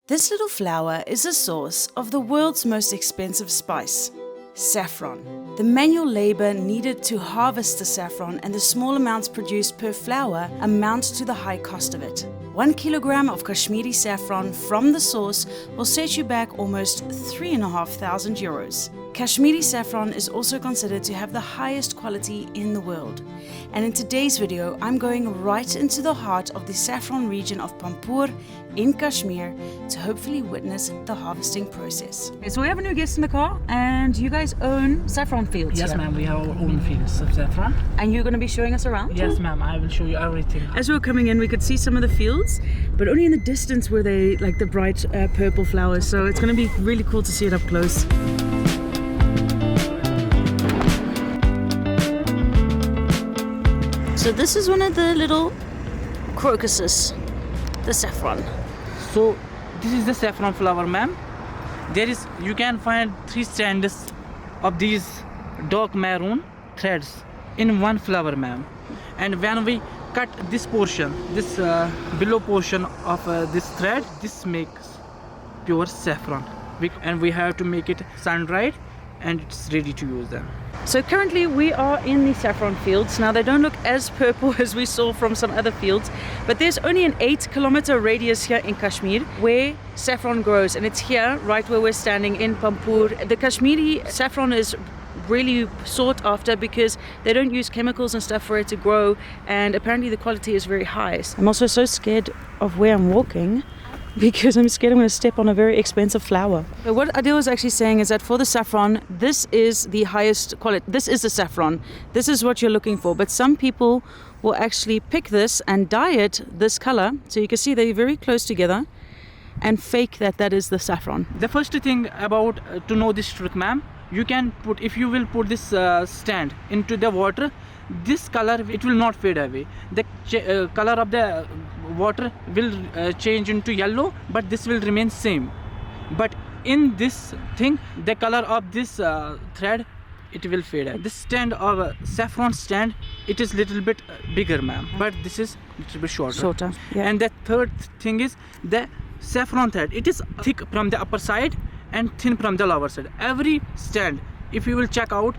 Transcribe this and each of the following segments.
This little flower is a source of the world's most expensive spice, saffron. The manual labor needed to harvest the saffron and the small amounts produced per flower amount to the high cost of it. 1 kilogram of Kashmiri saffron from the source will set you back almost €3,500. Kashmiri saffron is also considered to have the highest quality in the world. And in today's video, I'm going right into the heart of the saffron region of Pampore in Kashmir to hopefully witness the harvesting process. Okay, so we have a new guest in the car, and you guys own saffron fields. Yes, ma'am, we have our own fields of saffron. And you're going to be showing us around? Yes, ma'am, I will show you everything. As we were coming in, we could see some of the fields, but only in the distance were they like the bright purple flowers. So it's going to be really cool to see it up close. So this is one of the little crocuses, the saffron. So this is the saffron flower, ma'am. You can find 3 strands of these dark maroon threads in one flower, ma'am. And when we cut this portion, this below portion of this thread, this makes pure saffron. And we have to make it sun-dried, and it's ready to use them. So currently we are in the saffron fields. Now they don't look as purple as we saw from some other fields, but there's only an 8-kilometer radius here in Kashmir where saffron grows, and it's here right where we're standing in Pampore. The Kashmiri saffron is really sought after because they don't use chemicals and stuff for it to grow, and apparently the quality is very high. I'm also so scared of where I'm walking, because I'm scared I'm going to step on a very expensive flower. So what Adil was actually saying is that for the saffron, this is the highest quality. This is the saffron. This is what you're looking for. But some people will actually pick this and dye it this color. So you can see they're very close together and fake that is the saffron. The first thing about to know this trick, ma'am, you can put, if you will put this stand into the water, this color, it will not fade away. The color of the water will change into yellow, but this will remain same. But in this thing, the color of this thread, it will fade away. This stand of saffron stand, it is little bit bigger, ma'am, but this is little bit shorter. Yeah. And the third thing is the saffron thread. It is thick from the upper side and thin from the lower side. Every stand, if you will check out,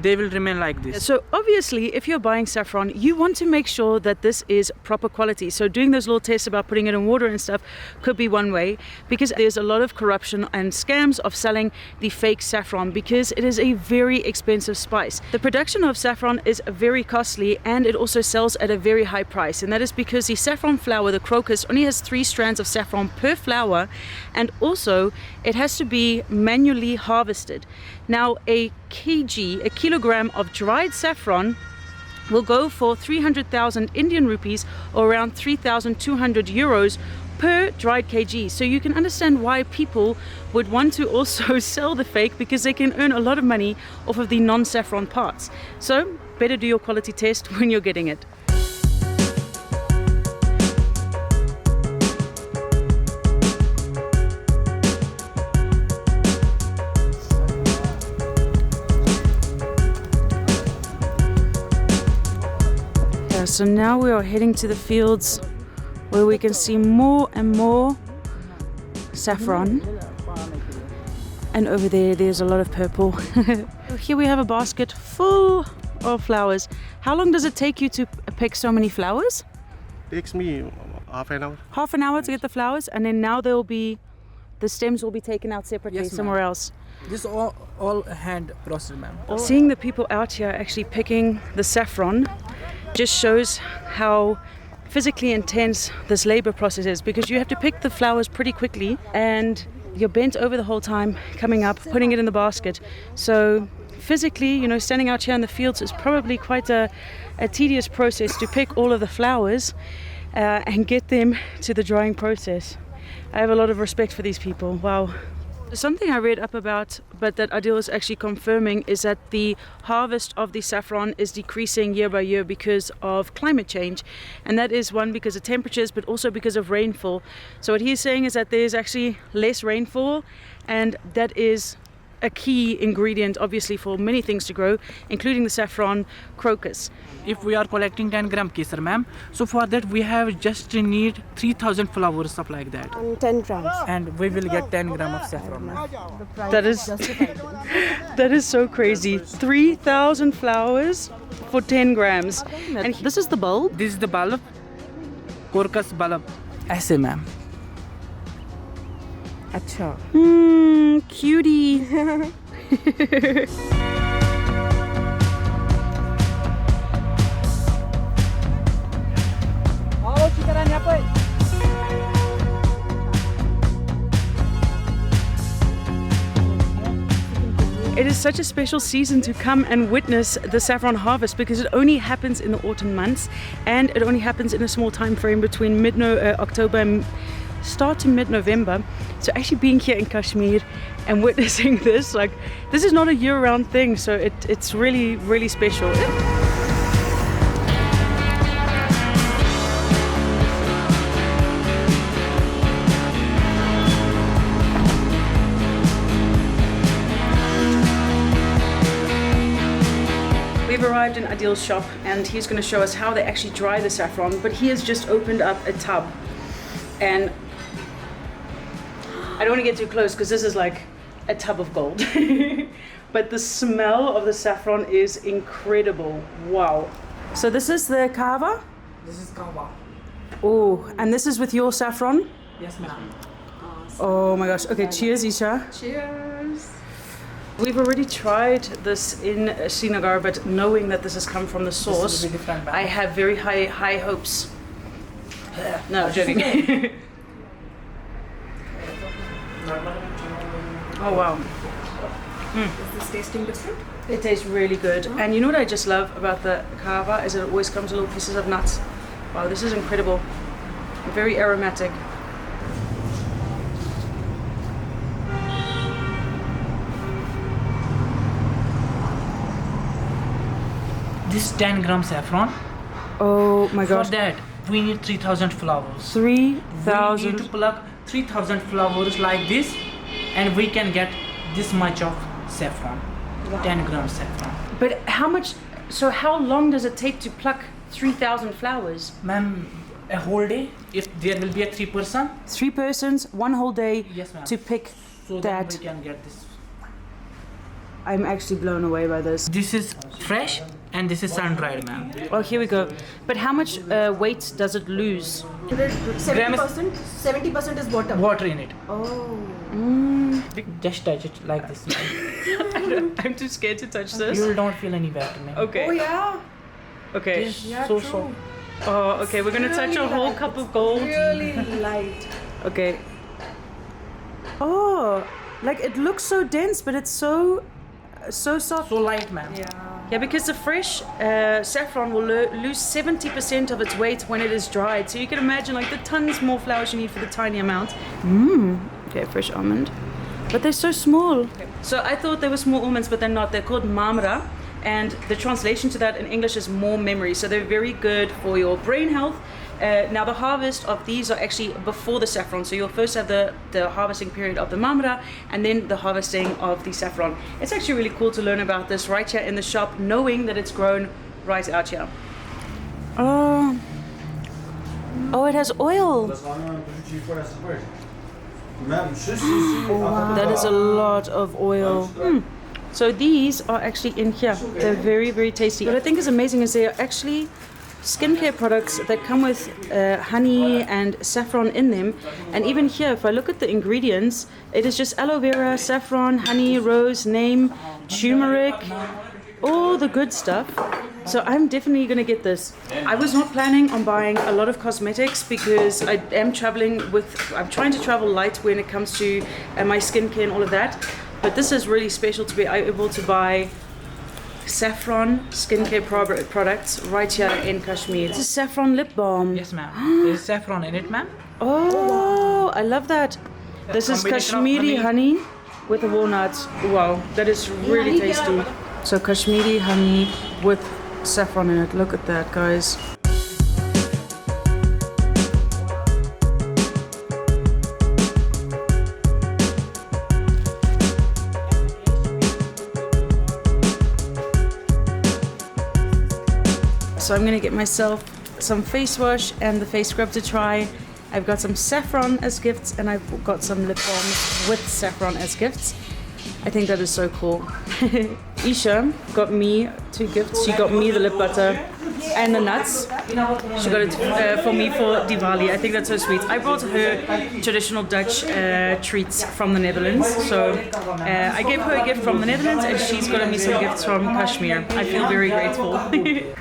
they will remain like this. So obviously, if you're buying saffron, you want to make sure that this is proper quality. So doing those little tests about putting it in water and stuff could be one way, because there's a lot of corruption and scams of selling the fake saffron because it is a very expensive spice. The production of saffron is very costly, and it also sells at a very high price. And that is because the saffron flower, the crocus, only has 3 strands of saffron per flower, and also it has to be manually harvested. Now a kilogram of dried saffron will go for 300,000 Indian rupees, or around 3,200 euros per dried kg. So you can understand why people would want to also sell the fake, because they can earn a lot of money off of the non-saffron parts. So better do your quality test when you're getting it. So now we are heading to the fields where we can see more and more saffron. And over there's a lot of purple. Here we have a basket full of flowers. How long does it take you to pick so many flowers? Takes me half an hour. Half an hour to get the flowers, and then now the stems will be taken out separately. Yes, somewhere else. This all hand process, ma'am. Seeing the people out here actually picking the saffron just shows how physically intense this labor process is, because you have to pick the flowers pretty quickly, and you're bent over the whole time, coming up, putting it in the basket. So physically, standing out here in the fields is probably quite a tedious process to pick all of the flowers and get them to the drying process. I have a lot of respect for these people. Wow. Something I read up about, but that Adil is actually confirming, is that the harvest of the saffron is decreasing year by year because of climate change. And that is one, because of temperatures, but also because of rainfall. So what he's saying is that there's actually less rainfall, and that is a key ingredient, obviously, for many things to grow, including the saffron crocus. If we are collecting 10 gram kesar, ma'am, so for that we have just need 3000 flowers, stuff like that. And 10 grams. And we will get 10 gram of saffron, ma'am. The price That is justified. that is so crazy. 3,000 flowers for 10 grams. And this is the bulb. This is the bulb, crocus bulb. ऐसे, ma'am. Acha. Cutie. It is such a special season to come and witness the saffron harvest because it only happens in the autumn months, and it only happens in a small time frame between October and start to mid-November. So actually being here in Kashmir and witnessing this, like, this is not a year-round thing, so it's really, really special. We've arrived in Adil's shop and he's going to show us how they actually dry the saffron, but he has just opened up a tub, and I don't want to get too close because this is like a tub of gold. But the smell of the saffron is incredible. Wow. So this is the kava? This is kawa. Oh, and this is with your saffron? Yes, ma'am. Oh my gosh. Okay, cheers, Isha. Cheers. We've already tried this in Srinagar, but knowing that this has come from the source, will be different, ma'am. I have very high hopes. No, joking. Oh wow. Is this tasting different? It tastes really good. And you know what I just love about the kava is it always comes with little pieces of nuts. Wow, this is incredible. Very aromatic. This 10 gram saffron. Oh my gosh. For that, we need 3000 flowers. 3,000. We need to pluck 3000 flowers like this, and we can get this much of saffron. 10 gram saffron. But how much, so how long does it take to pluck 3,000 flowers? Ma'am, a whole day, if there will be a 3%. 3 persons, 1 whole day Yes, ma'am. to pick So that. then we can get this. I'm actually blown away by this. This is fresh and this is sun-dried, ma'am. Oh, here we go. But how much weight does it lose? 70%? 70% is water. Water in it. Oh. Just touch it like this, ma'am. I'm too scared to touch You this. will don't feel any wet, ma'am. Okay. Oh yeah. Okay. Yes, Yeah, so true. so. Oh, okay. We're gonna touch a Really whole light. cup of gold. Really light. Okay. Oh, like it looks so dense, but it's so soft. So light, ma'am. Yeah, because the fresh saffron will lose 70% of its weight when it is dried. So you can imagine like the tons more flowers you need for the tiny amount. Okay, fresh almond. But they're so small. So I thought they were small almonds, but they're not. They're called 𝗪𝗲𝗧. And the translation to that in English is more memory. So they're very good for your brain health. Now the harvest of these are actually before the saffron. So you'll first have the harvesting period of the 𝗪𝗲𝗧 and then the harvesting of the saffron. It's actually really cool to learn about this right here in the shop, knowing that it's grown right out here. Oh, it has oil. That is a lot of oil. So these are actually in here. They're very, very tasty. What I think is amazing is they are actually skincare products that come with honey and saffron in them. And even here, if I look at the ingredients, it is just aloe vera, saffron, honey, rose, neem, turmeric, all the good stuff. So I'm definitely going to get this. I was not planning on buying a lot of cosmetics because I am I'm trying to travel light when it comes to my skincare and all of that. But this is really special to be able to buy saffron skincare products right here in Kashmir. This is saffron lip balm. Yes, ma'am. There's saffron in it, ma'am. Oh, I love that. This is Combination of Kashmiri honey with the walnuts. Wow, that is really tasty. So Kashmiri honey with saffron in it. Look at that, guys. So I'm gonna get myself some face wash and the face scrub to try. I've got some saffron as gifts, and I've got some lip balms with saffron as gifts. I think that is so cool. Isha got me 2 gifts. She got me the lip butter and the nuts. She got it for me for Diwali. I think that's so sweet. I brought her traditional Dutch treats from the Netherlands. So I gave her a gift from the Netherlands, and she's got me some gifts from Kashmir. I feel very grateful.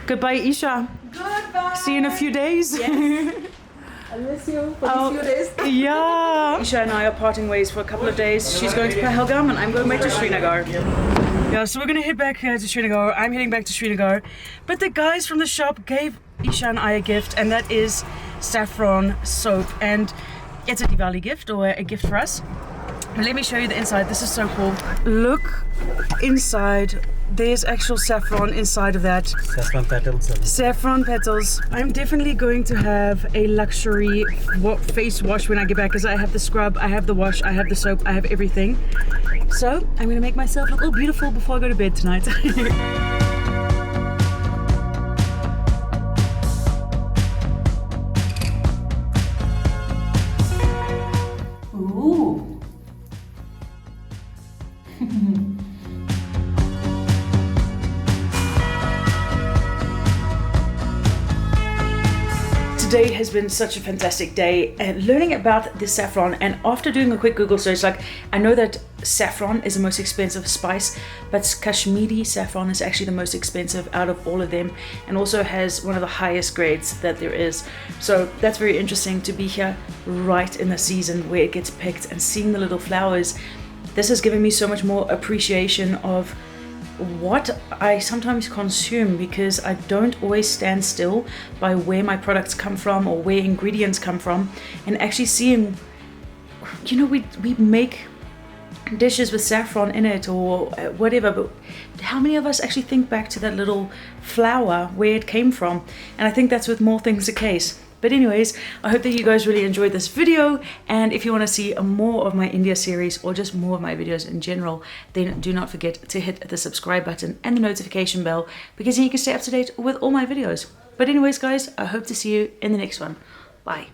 Goodbye, Isha. Goodbye. See you in a few days. Yes. I'll miss you for a few days. Yeah. Isha and I are parting ways for a couple of days. She's going to Pahalgam and I'm going back to Srinagar. Yeah, so we're gonna head back to Srinagar. I'm heading back to Srinagar. But the guys from the shop gave Isha and I a gift, and that is saffron soap. And it's a Diwali gift, or a gift for us. But let me show you the inside. This is so cool. Look inside. There's actual saffron inside of that. Saffron petals. Saffron petals. I'm definitely going to have a luxury face wash when I get back, because I have the scrub, I have the wash, I have the soap, I have everything. So I'm gonna make myself look all beautiful before I go to bed tonight. Ooh. Today has been such a fantastic day, and learning about this saffron, and after doing a quick Google search, like, I know that saffron is the most expensive spice, but Kashmiri saffron is actually the most expensive out of all of them, and also has one of the highest grades that there is. So that's very interesting to be here right in the season where it gets picked and seeing the little flowers. This has given me so much more appreciation of what I sometimes consume, because I don't always stand still by where my products come from or where ingredients come from, and actually seeing, you know, we make dishes with saffron in it or whatever, but how many of us actually think back to that little flower, where it came from? And I think that's with more things the case. But anyways, I hope that you guys really enjoyed this video, and if you want to see more of my India series or just more of my videos in general, then do not forget to hit the subscribe button and the notification bell, because then you can stay up to date with all my videos. But anyways guys, I hope to see you in the next one. Bye.